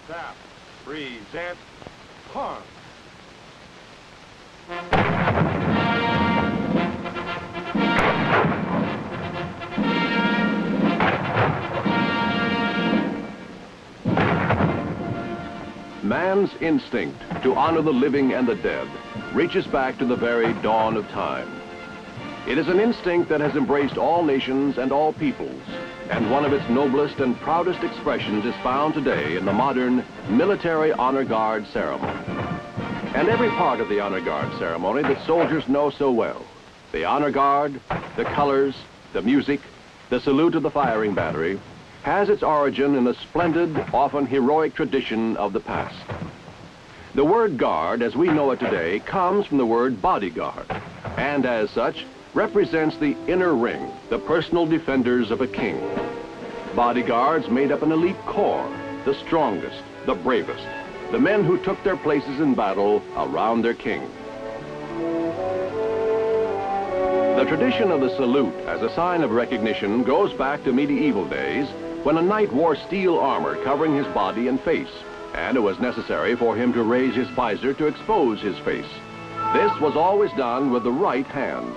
Tap, present, harm. Man's instinct to honor the living and the dead reaches back to the very dawn of time. It is an instinct that has embraced all nations and all peoples, and one of its noblest and proudest expressions is found today in the modern military honor guard ceremony. And every part of the honor guard ceremony that soldiers know so well, the honor guard, the colors, the music, the salute of the firing battery, has its origin in the splendid, often heroic tradition of the past. The word guard, as we know it today, comes from the word bodyguard, and as such, represents the inner ring, the personal defenders of a king. Bodyguards made up an elite corps, the strongest, the bravest, the men who took their places in battle around their king. The tradition of the salute as a sign of recognition goes back to medieval days when a knight wore steel armor covering his body and face, and it was necessary for him to raise his visor to expose his face. This was always done with the right hand.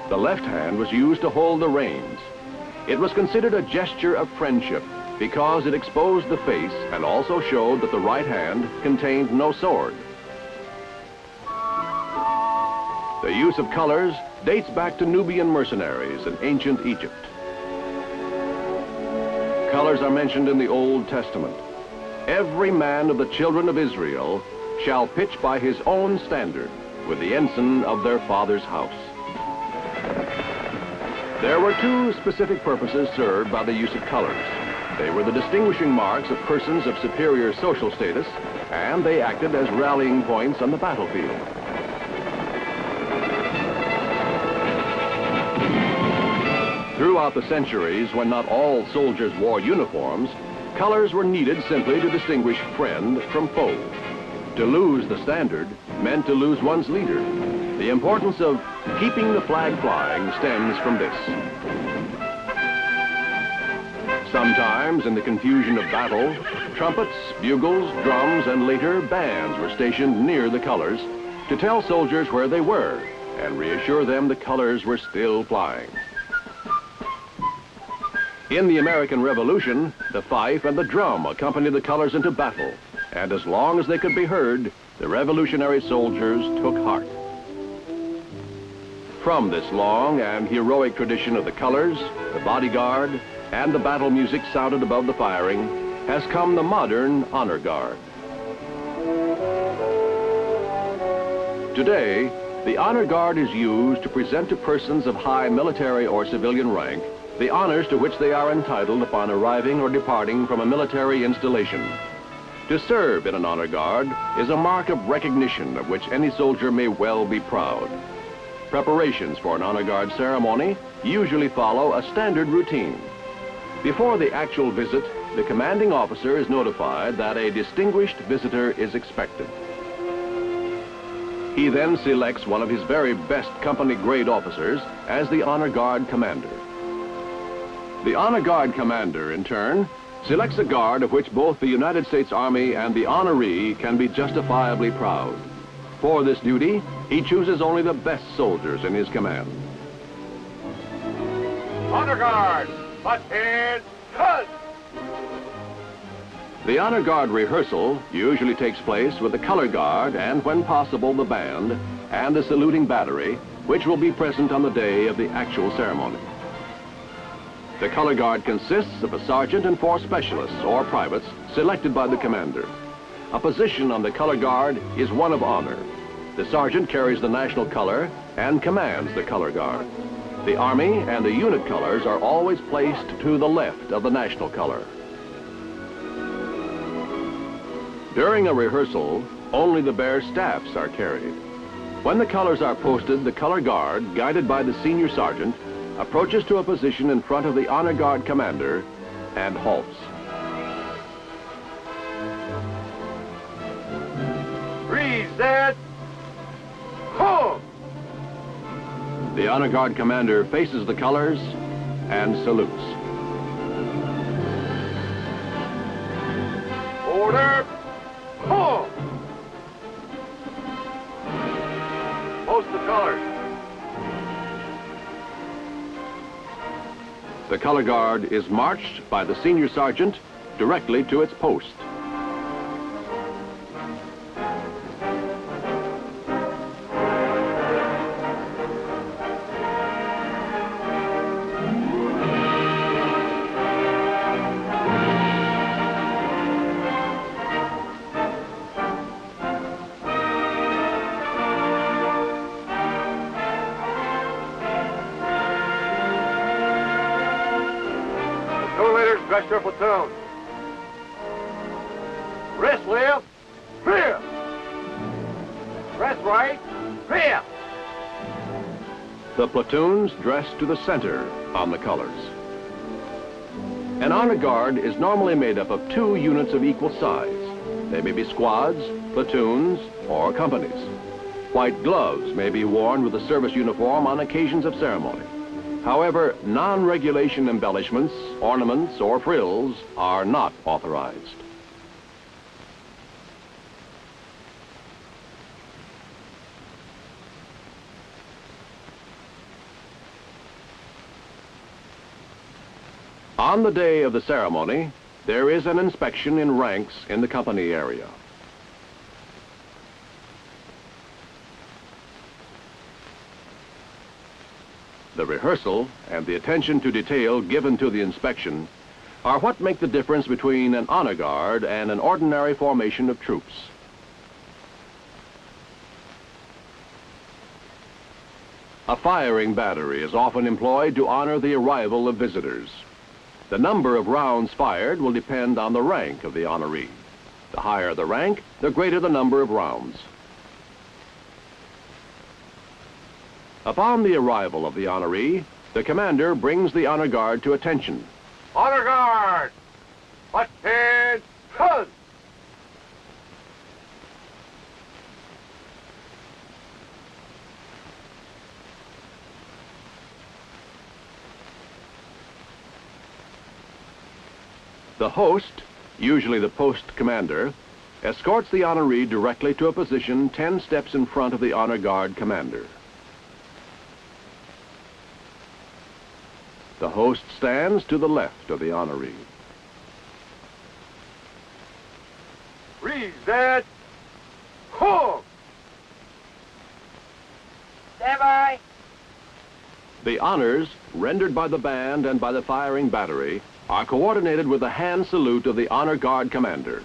The left hand was used to hold the reins. It was considered a gesture of friendship because it exposed the face and also showed that the right hand contained no sword. The use of colors dates back to Nubian mercenaries in ancient Egypt. Colors are mentioned in the Old Testament. Every man of the children of Israel shall pitch by his own standard with the ensign of their father's house. There were two specific purposes served by the use of colors. They were the distinguishing marks of persons of superior social status, and they acted as rallying points on the battlefield. Throughout the centuries, when not all soldiers wore uniforms, colors were needed simply to distinguish friend from foe. To lose the standard meant to lose one's leader. The importance of keeping the flag flying stems from this. Sometimes, in the confusion of battle, trumpets, bugles, drums, and later bands were stationed near the colors to tell soldiers where they were and reassure them the colors were still flying. In the American Revolution, the fife and the drum accompanied the colors into battle, and as long as they could be heard, the revolutionary soldiers took heart. From this long and heroic tradition of the colors, the bodyguard, and the battle music sounded above the firing, has come the modern honor guard. Today, the honor guard is used to present to persons of high military or civilian rank the honors to which they are entitled upon arriving or departing from a military installation. To serve in an honor guard is a mark of recognition of which any soldier may well be proud. Preparations for an honor guard ceremony usually follow a standard routine. Before the actual visit, the commanding officer is notified that a distinguished visitor is expected. He then selects one of his very best company grade officers as the honor guard commander. The honor guard commander, in turn, selects a guard of which both the United States Army and the honoree can be justifiably proud. For this duty, he chooses only the best soldiers in his command. Honor guard, butt head, cut! The honor guard rehearsal usually takes place with the color guard and, when possible, the band and the saluting battery, which will be present on the day of the actual ceremony. The color guard consists of a sergeant and 4 specialists or privates selected by the commander. A position on the color guard is one of honor. The sergeant carries the national color and commands the color guard. The Army and the unit colors are always placed to the left of the national color. During a rehearsal, only the bare staffs are carried. When the colors are posted, the color guard, guided by the senior sergeant, approaches to a position in front of the honor guard commander and halts. Reset! Home! The honor guard commander faces the colors and salutes. Order! color guard is marched by the senior sergeant directly to its post. Dress your platoon. Wrist left, clear. Wrist right, clear. The platoons dress to the center on the colors. An honor guard is normally made up of 2 units of equal size. They may be squads, platoons, or companies. White gloves may be worn with the service uniform on occasions of ceremony. However, non-regulation embellishments, ornaments, or frills are not authorized. On the day of the ceremony, there is an inspection in ranks in the company area. The rehearsal and the attention to detail given to the inspection are what make the difference between an honor guard and an ordinary formation of troops. A firing battery is often employed to honor the arrival of visitors. The number of rounds fired will depend on the rank of the honoree. The higher the rank, the greater the number of rounds. Upon the arrival of the honoree, the commander brings the honor guard to attention. Honor guard! Attention! The host, usually the post commander, escorts the honoree directly to a position 10 steps in front of the honor guard commander. The host stands to the left of the honoree. Reset! Hook! Stand by! The honors, rendered by the band and by the firing battery, are coordinated with the hand salute of the honor guard commander.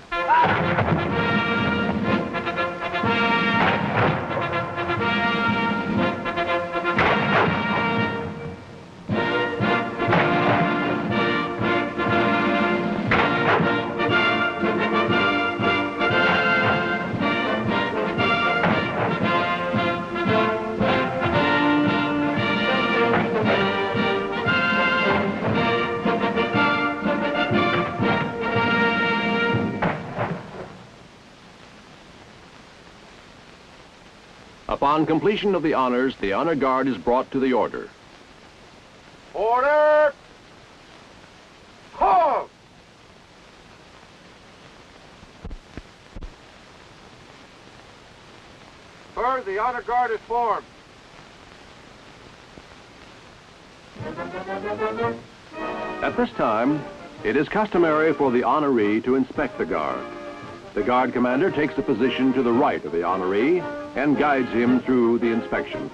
Upon completion of the honors, the honor guard is brought to the order. Order! Halt! Sir, the honor guard is formed. At this time, it is customary for the honoree to inspect the guard. The guard commander takes the position to the right of the honoree and guides him through the inspection.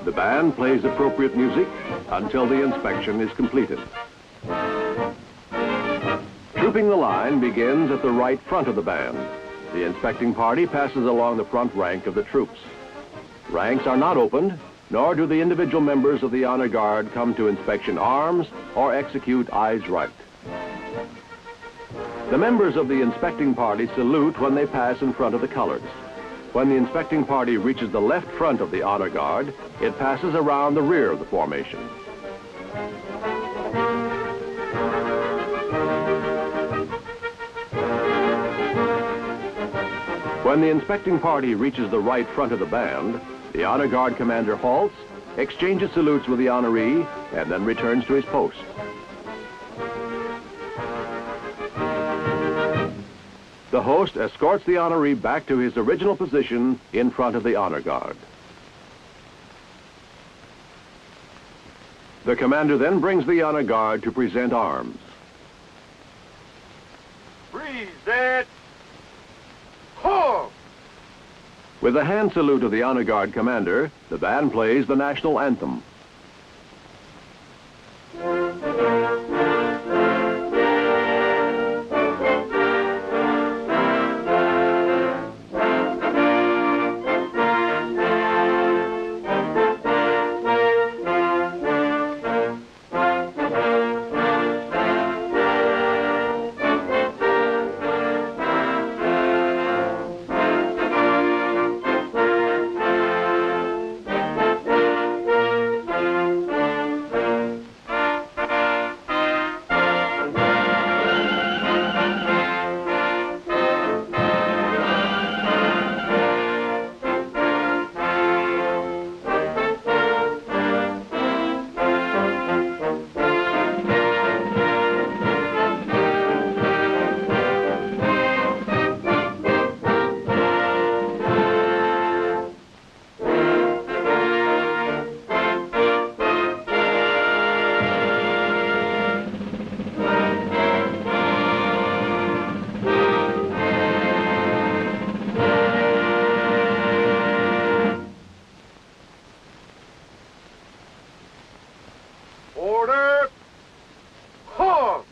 The band plays appropriate music until the inspection is completed. Trooping the line begins at the right front of the band. The inspecting party passes along the front rank of the troops. Ranks are not opened, nor do the individual members of the honor guard come to inspection arms or execute eyes right. The members of the inspecting party salute when they pass in front of the colors. When the inspecting party reaches the left front of the honor guard, it passes around the rear of the formation. When the inspecting party reaches the right front of the band, the honor guard commander halts, exchanges salutes with the honoree, and then returns to his post. The host escorts the honoree back to his original position in front of the honor guard. The commander then brings the honor guard to present arms. Present. Home. With the hand salute of the honor guard commander, the band plays the national anthem. Order. Home.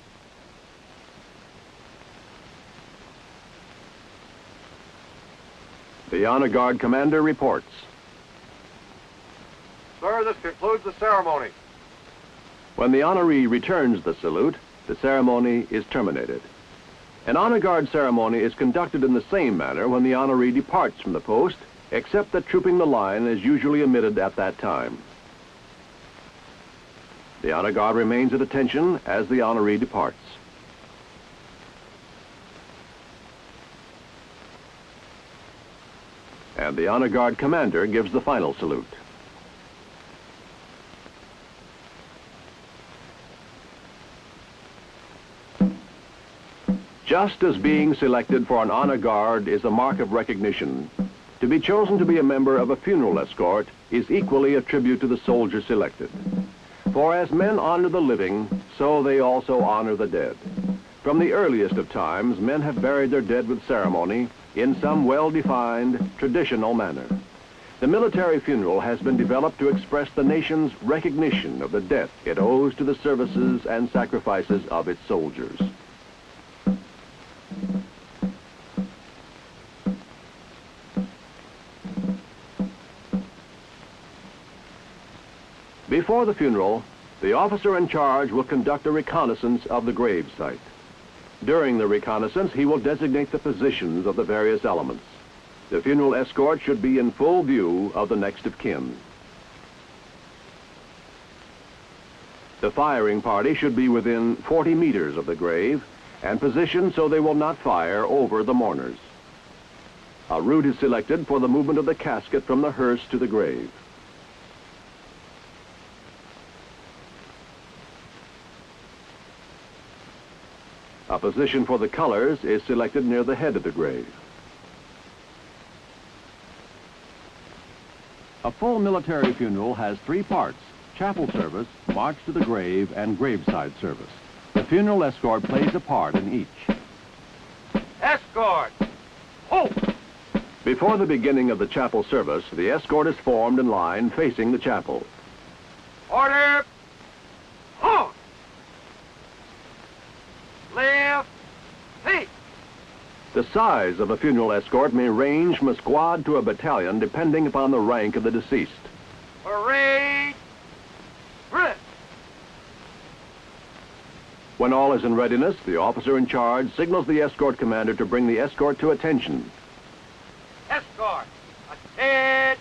The honor guard commander reports. Sir, this concludes the ceremony. When the honoree returns the salute, the ceremony is terminated. An honor guard ceremony is conducted in the same manner when the honoree departs from the post, except that trooping the line is usually omitted at that time. The honor guard remains at attention as the honoree departs. And the honor guard commander gives the final salute. Just as being selected for an honor guard is a mark of recognition, to be chosen to be a member of a funeral escort is equally a tribute to the soldier selected. For as men honor the living, so they also honor the dead. From the earliest of times, men have buried their dead with ceremony in some well-defined, traditional manner. The military funeral has been developed to express the nation's recognition of the debt it owes to the services and sacrifices of its soldiers. Before the funeral, the officer in charge will conduct a reconnaissance of the grave site. During the reconnaissance, he will designate the positions of the various elements. The funeral escort should be in full view of the next of kin. The firing party should be within 40 meters of the grave and positioned so they will not fire over the mourners. A route is selected for the movement of the casket from the hearse to the grave. A position for the colors is selected near the head of the grave. A full military funeral has three parts: chapel service, march to the grave, and graveside service. The funeral escort plays a part in each. Escort. Halt. Before the beginning of the chapel service, the escort is formed in line facing the chapel. Order. Halt. Left. Feet. The size of a funeral escort may range from a squad to a battalion depending upon the rank of the deceased. Parade. Grip. When all is in readiness, the officer in charge signals the escort commander to bring the escort to attention. Escort. Attend.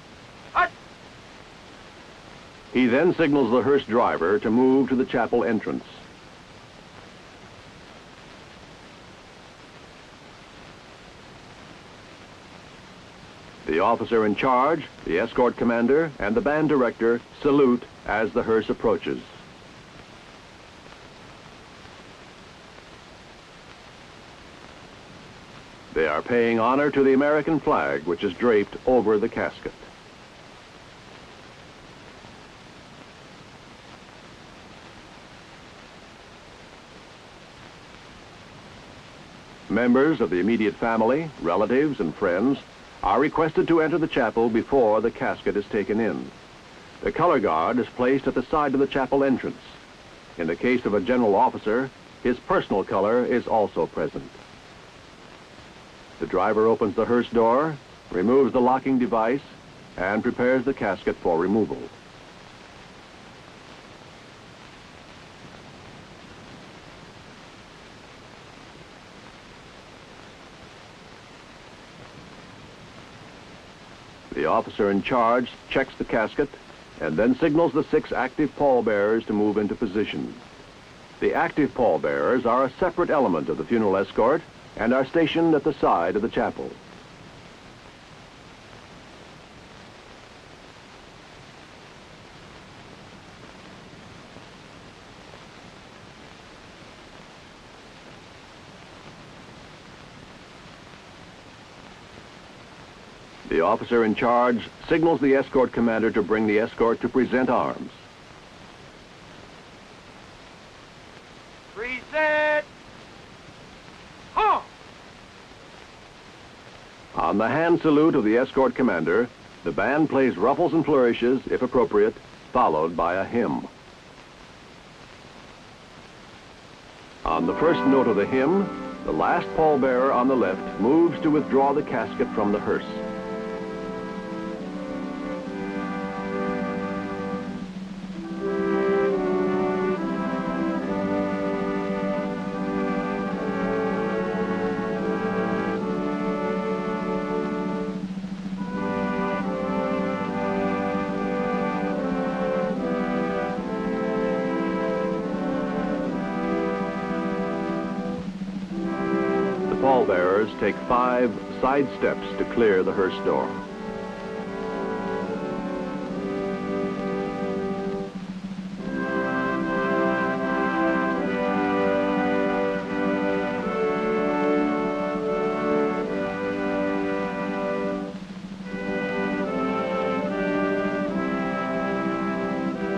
Hut. He then signals the hearse driver to move to the chapel entrance. The officer in charge, the escort commander, and the band director salute as the hearse approaches. They are paying honor to the American flag, which is draped over the casket. Members of the immediate family, relatives, and friends are requested to enter the chapel before the casket is taken in. The color guard is placed at the side of the chapel entrance. In the case of a general officer, his personal color is also present. The driver opens the hearse door, removes the locking device, and prepares the casket for removal. The officer in charge checks the casket and then signals the 6 active pallbearers to move into position. The active pallbearers are a separate element of the funeral escort and are stationed at the side of the chapel. The officer in charge signals the escort commander to bring the escort to present arms. Present. Huh. On the hand salute of the escort commander, the band plays ruffles and flourishes, if appropriate, followed by a hymn. On the first note of the hymn, the last pallbearer on the left moves to withdraw the casket from the hearse. Pallbearers take 5 side steps to clear the hearse door.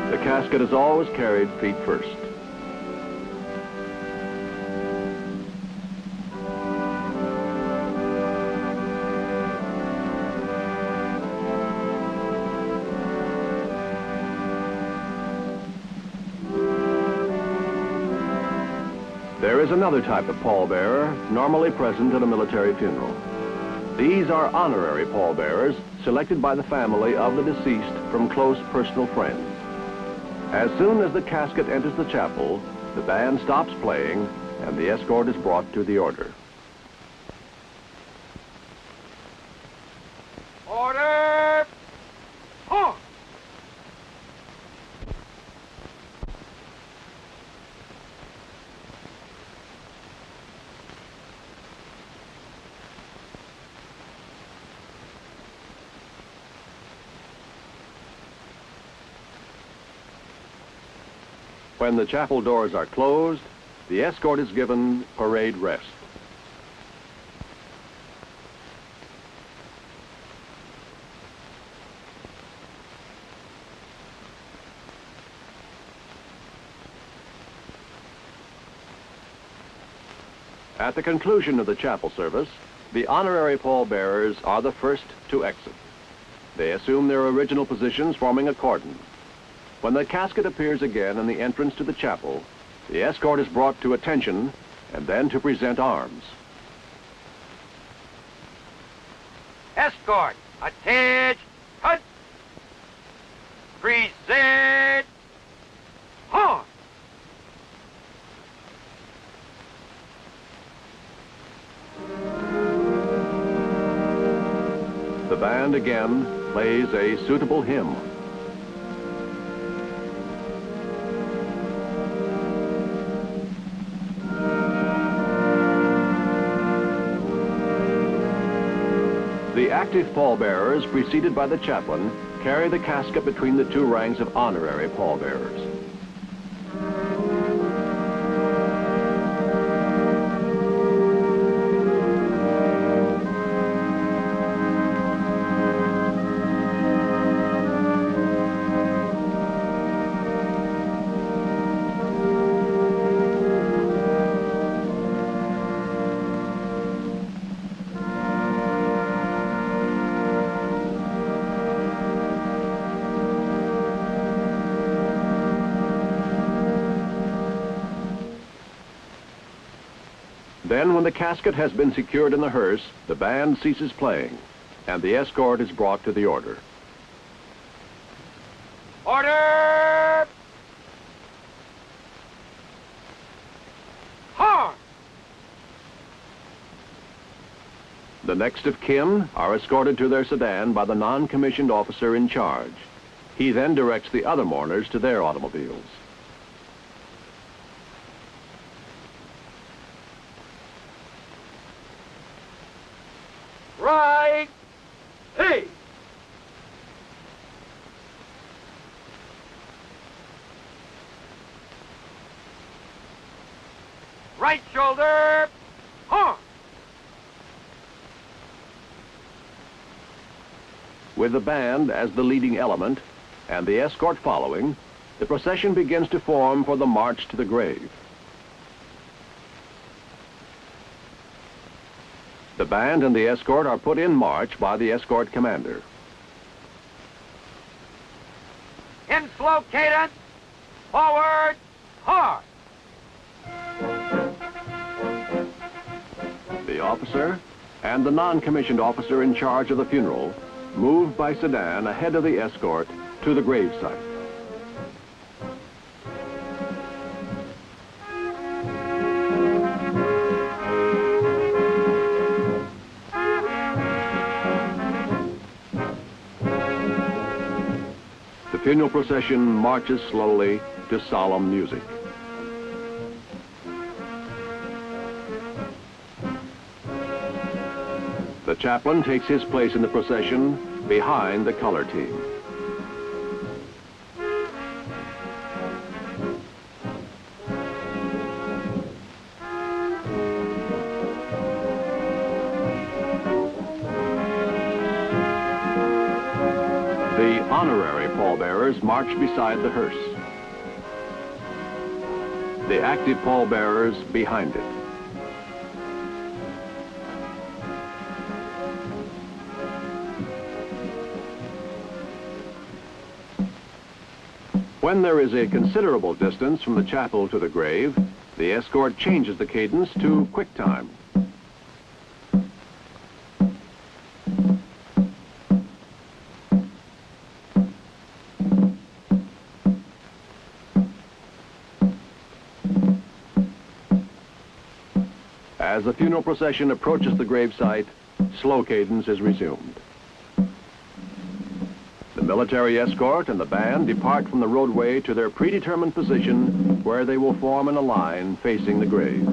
The casket is always carried feet first. There is another type of pallbearer normally present at a military funeral. These are honorary pallbearers selected by the family of the deceased from close personal friends. As soon as the casket enters the chapel, the band stops playing and the escort is brought to the order. Order. Huh. When the chapel doors are closed, the escort is given parade rest. At the conclusion of the chapel service, the honorary pallbearers are the first to exit. They assume their original positions, forming a cordon. When the casket appears again in the entrance to the chapel, the escort is brought to attention and then to present arms. Escort. Attention. Present. Huh. The band again plays a suitable hymn. The active pallbearers, preceded by the chaplain, carry the casket between the 2 ranks of honorary pallbearers. Then, when the casket has been secured in the hearse, the band ceases playing, and the escort is brought to the order. Order! Horn! The next of kin are escorted to their sedan by the non-commissioned officer in charge. He then directs the other mourners to their automobiles. Right! Hey! Right shoulder! Horn! With the band as the leading element and the escort following, the procession begins to form for the march to the grave. The band and the escort are put in march by the escort commander. In slow cadence! Forward! Hard! The officer and the non-commissioned officer in charge of the funeral move by sedan ahead of the escort to the gravesite. The funeral procession marches slowly to solemn music. The chaplain takes his place in the procession behind the color team. The honorary pallbearers march beside the hearse. The active pallbearers behind it. When there is a considerable distance from the chapel to the grave, the escort changes the cadence to quick time. As the funeral procession approaches the gravesite, slow cadence is resumed. The military escort and the band depart from the roadway to their predetermined position, where they will form in a line facing the grave.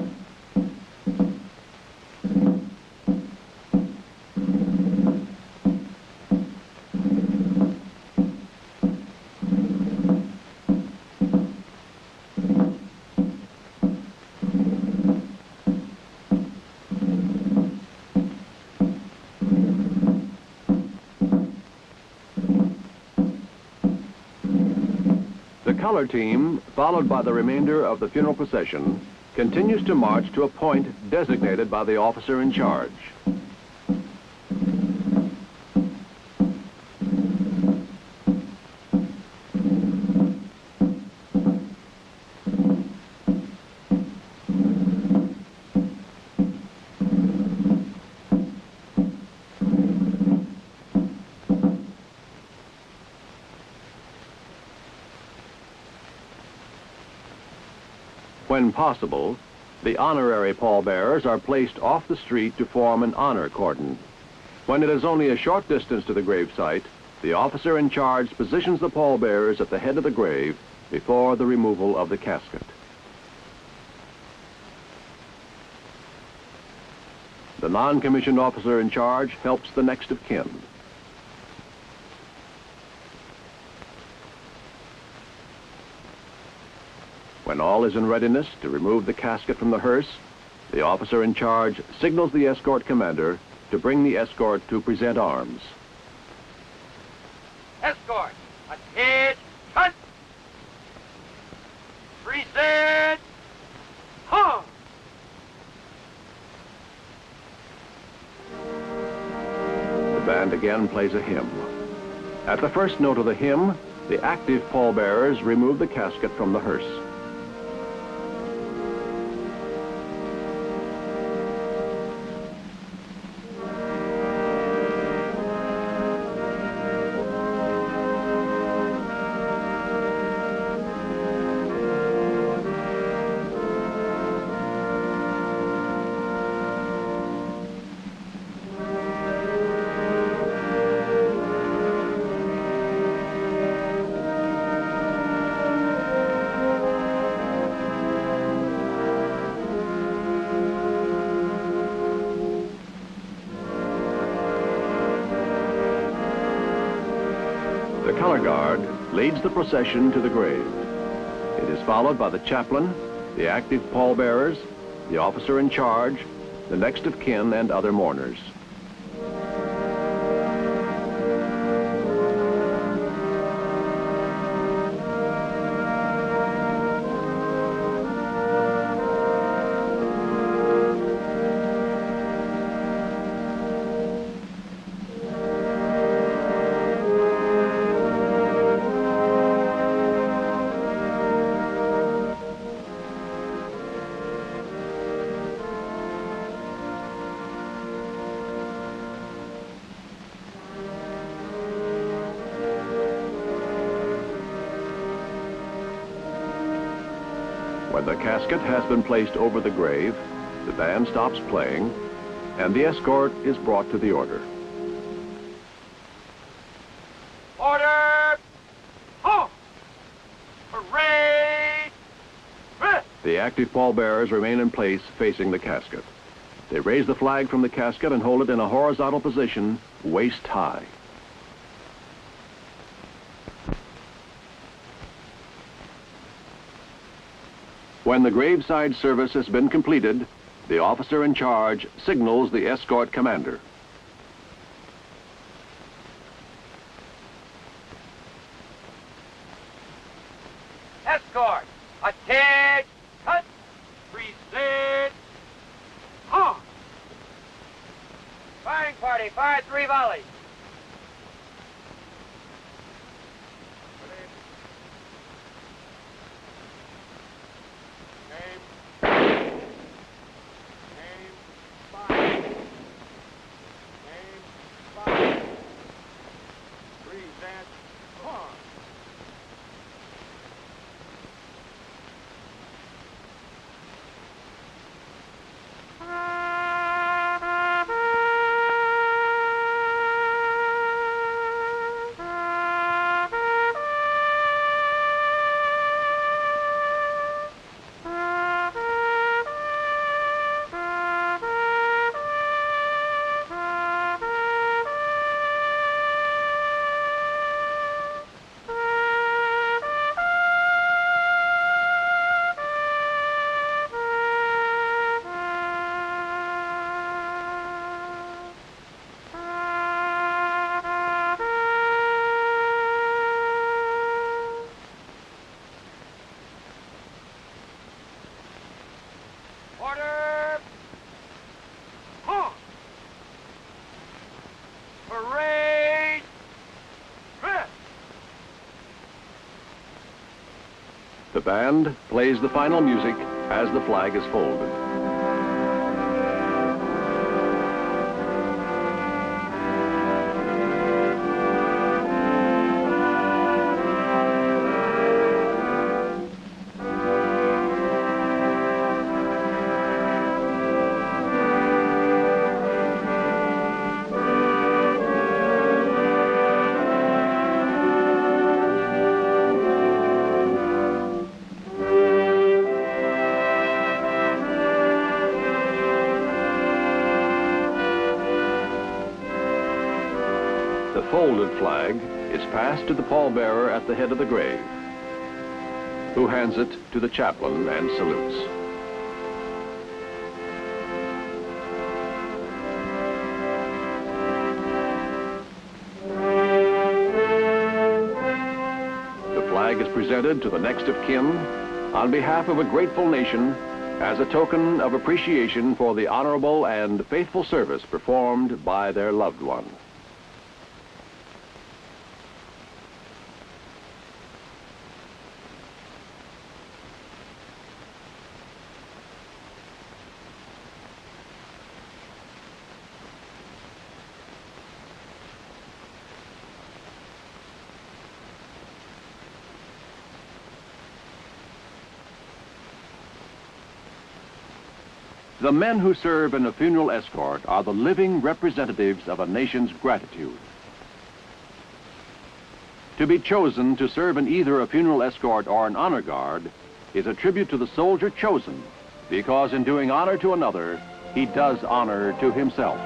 The color team, followed by the remainder of the funeral procession, continues to march to a point designated by the officer in charge. When possible, the honorary pallbearers are placed off the street to form an honor cordon. When it is only a short distance to the gravesite, the officer in charge positions the pallbearers at the head of the grave before the removal of the casket. The non-commissioned officer in charge helps the next of kin. When all is in readiness to remove the casket from the hearse, the officer in charge signals the escort commander to bring the escort to present arms. Escort! Attention! Present! Home! The band again plays a hymn. At the first note of the hymn, the active pallbearers remove the casket from the hearse. honor guard leads the procession to the grave. It is followed by the chaplain, the active pallbearers, the officer in charge, the next of kin, and other mourners. When the casket has been placed over the grave, the band stops playing, and the escort is brought to the order. Order! Halt! Parade! The active pallbearers remain in place facing the casket. They raise the flag from the casket and hold it in a horizontal position, waist high. When the graveside service has been completed, the officer in charge signals the escort commander. Escort! Attention! Cut! Present! On! Firing party, fire 3 volleys. Order! Halt! Parade! Rest! The band plays the final music as the flag is folded. The folded flag is passed to the pallbearer at the head of the grave, who hands it to the chaplain and salutes. The flag is presented to the next of kin on behalf of a grateful nation as a token of appreciation for the honorable and faithful service performed by their loved one. The men who serve in a funeral escort are the living representatives of a nation's gratitude. To be chosen to serve in either a funeral escort or an honor guard is a tribute to the soldier chosen, because in doing honor to another, he does honor to himself.